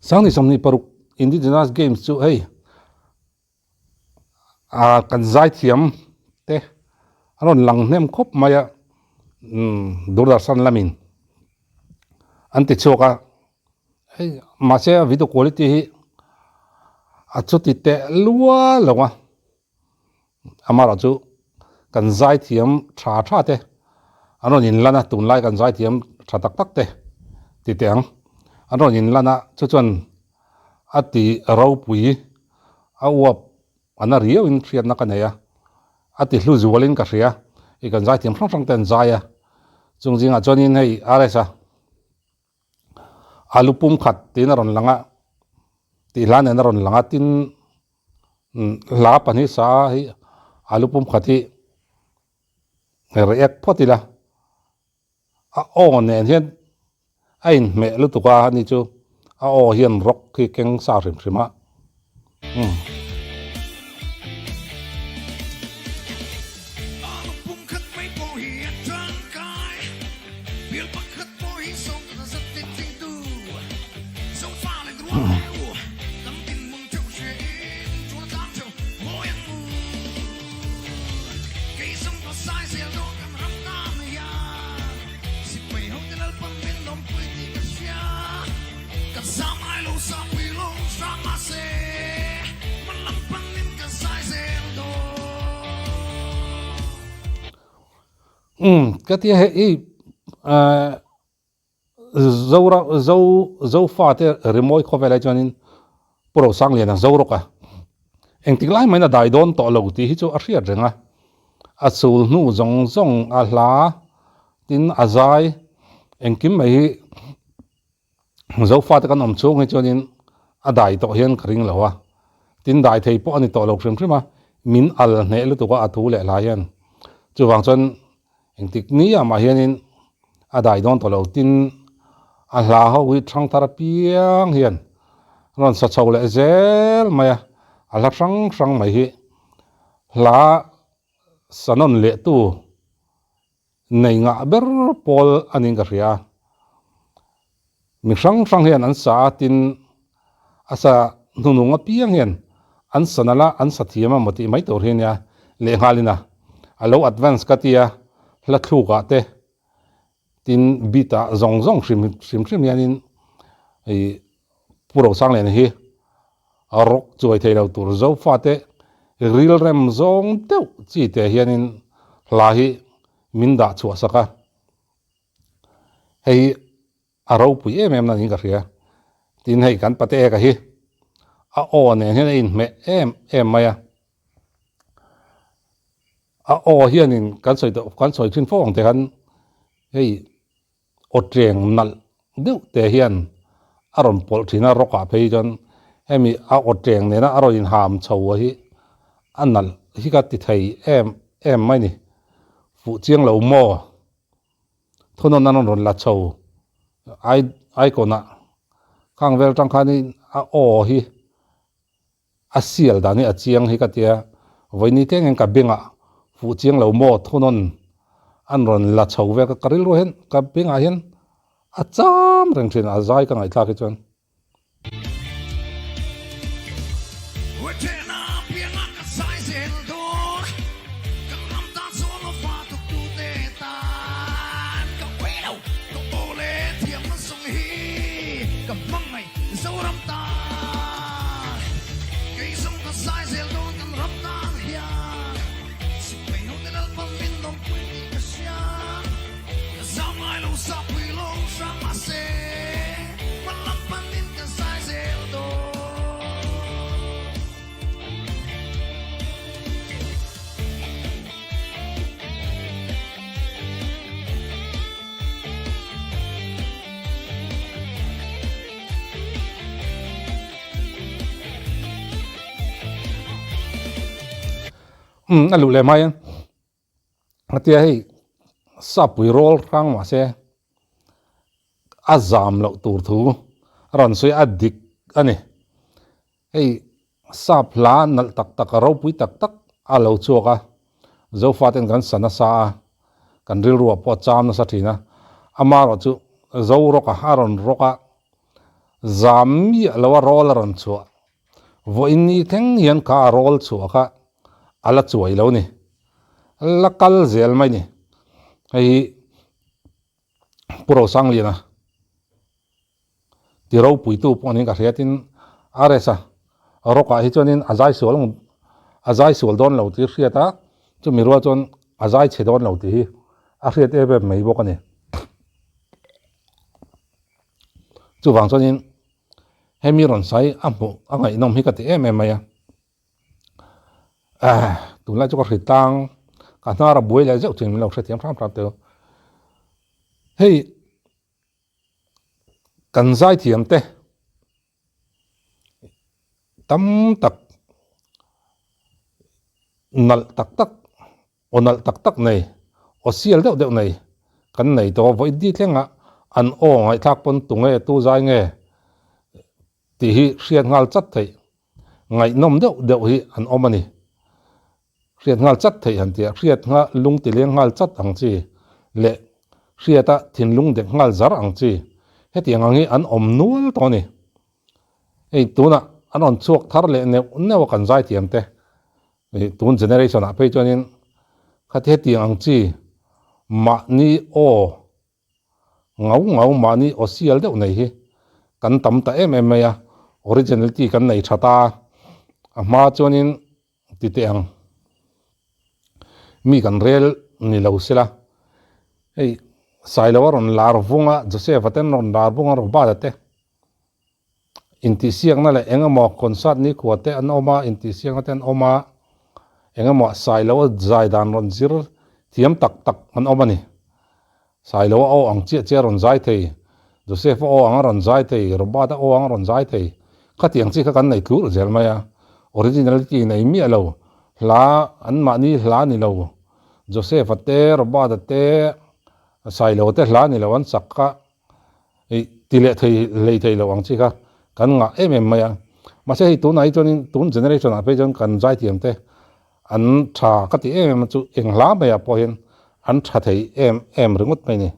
sang ni samni paruk indigenous games chu hei kan zai thiam te aron lang nem khop maya Doordarshan lamin anti choka hei mase video quality hi achuti te luwa lawa amara chu kan zai thiam tha te aron in lana tun lai kan zai thiam tha tak te ti teang aron in lana chu chuan ati ro pui awap ana riau in thiat na kanaya ati hlu zualin ka hria I kan zai thiam sang ten zaya chungjinga chonin hei aresa alupum khat tin aron langa ti lan en aron langa tin la pani sa hi alupum khati react photila a on nen hian ain me lu tuka ni chu a o hian rock ki keng sa rim rima cái tia hệ dấu pha te remoi khove lai chonin pro sang le na zo roka eng tiklai mai na dai don to lo ti hi chu a hriat renga a chul nu zong a hla tin azai eng kim mai zo pha te kan om chung hi chonin a dai to hian kring lawa tin dai thei po ani to lo frima min al ne lu to ka athu le la hian chu wang chon eng tik ni ama hianin adai don tolo tin a hla ho wi thang tar piang hian ron sa chole zel maya a la sang mai hi hla sanon le tu nei nga ber pol anin ka ria mi sang hian an sa tin asa nununga piang hian an sanala an sathiama moti mai tor hian ya le halina alo advance katia la thuka te tin bita zong shrim yanin ei puro sang len hi arok choi thei lo tur zo fa te ril rem zong teu chi te hianin hla hi minda chua saka hei aro pui em na ni ka ria tin hei kan pate ka hi a o ne hian in me em maya a o hianin kan soi thin phong te kan hei otreng nal deuh te hian aron pol thina roka phei jon hemi a otreng ne na aron in ham chho hi anal hi ka ti thei em mai ni fu chiang lo mo thonon nan ron la chho ai kona khang vel tang khani a o hi a sial dani a chiang hi ka tia voini teng ka benga fu chiang lo mo thonon an ron la chho ve ka karil ro hen ka benga hen a cham reng thin a zai ka ngai thla ki chon alu le mai atia hei sapui rol rang ma se azam lo tur thu ron sui adik ani hei sapla nal tak ro pui tak alo choka zo faten kan sana sa kan ril ruwa po cham na sa thina amaro chu zo roka haron roka zami lawa rol ran chu vo in ni theng hian ka rol chu kha ala chuai lo ni lakal zel mai ni hei puro sang lina ti ro pui tu ponin ka hriatin aresa roka hi chonin azai sol don lo ti hriata chu mi ro chon azai che don lo ti hi a hriat e be mei bok ani chu wang chonin hemi ron sai ampu angai nom hi ka ti em maya tu la chu ka hritang ka na ra buai la zau chim lo hre thiam phram te hei kan zai thiam te tam tak nal tak tak onal tak tak nei osial deuh nei kan nei to voi di thlenga an o ngai thak pon tunge tu zai nge ti hi hriat ngal chat thei ngai nom deuh hi an omani hriat ngal chat thei han tia hriat nga lung ti leng ngal chat ang chi le hriata thin lung dek ngal zar ang chi heti angi an om nual to ni ei tuna an on chuak thar le ne kan zai tiam te ei tun generation a pe chonin khat heti ang chi ma ni o ngau ma ni osial deuh nei hi kan tam ta em ya originality kan nei thata ma chonin ti te ang mi kan rel ni lo sila ei sailawa ron lar vunga joseph aten ron lar vunga ro ba te inti siang na le engamo concert ni khuate an oma inti siang aten oma engamo sailawa zaidan ron zir thiam tak tak an omani sailawa o ang che ron zai thei joseph o ang ron zai thei ro ba da o ang ron zai thei khatiang chi kha kan nei tur zel maya originality nei mi alo hla an ma ni hla ni lo joseph ate ro ba da te sai lo te hla ni lo an sakka ei tile thei lei thei lo ang chi kha kan nga maya ma se hi tu nai chonin tun generation a pe jon kan zai tiam te an tha ka ti chu eng hla me a po hin an tha thei ringut mai ni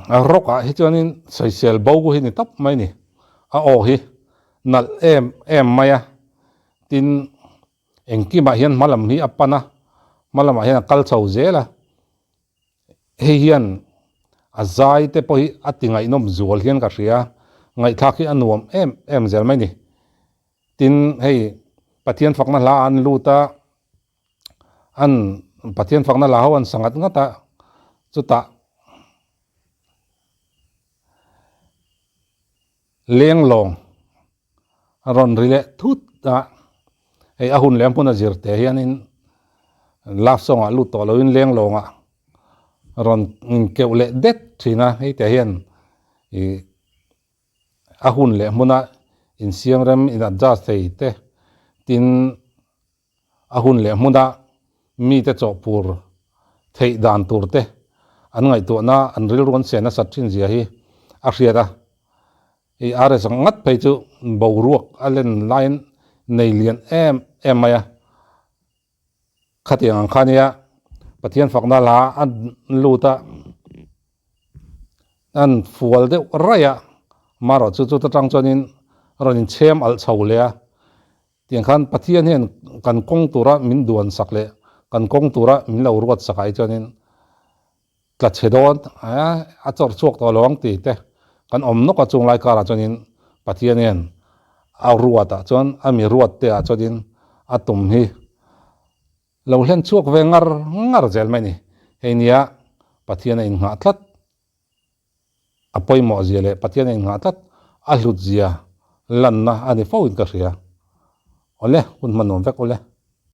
roka hi chonin social bogu hi ni tap mai ni a o hi nal em maya tin engki ma hian malam hi apana malam hian kal chho zela he hian azai te po hi atingai nom zual hian ka ria ngai thak hi anuam em zel mai ni tin hei pathian fakna la an luta an pathian fakna la hawan sangat ngata chuta leng long ron rile thut da ei ahun lem puna zirte hianin laf song a lu to lo in leng longa ron keule det thina hei te hian i ahun le muna in siam rem in adjust thei te tin ahun le muna mi te cho pur thei dan tur te an ngai to na an ril ron se na sathin zia hi a hriata i are sangat pe chu boruak alen line nei lian em maya khatiang khania pathian fakna la an luta an fual de raya maro chu ta tang chonin ronin chem al chhole tiang khan pathian hen kan kong tura min duan sakle kan kong tura min lo ruat sakai chonin tla chedon a chor chuak to lawang ti te kan om no ka chung lai kara chonin pathianen a ruata chon ami ruat te a chodin atum hi lo hlen chuak ve ngar zel mai ni heinia pathian in nga tlat apoi mo ziale pathian in nga tlat a hlut zia lanna ani fo in ka hria ole hun manom vek ole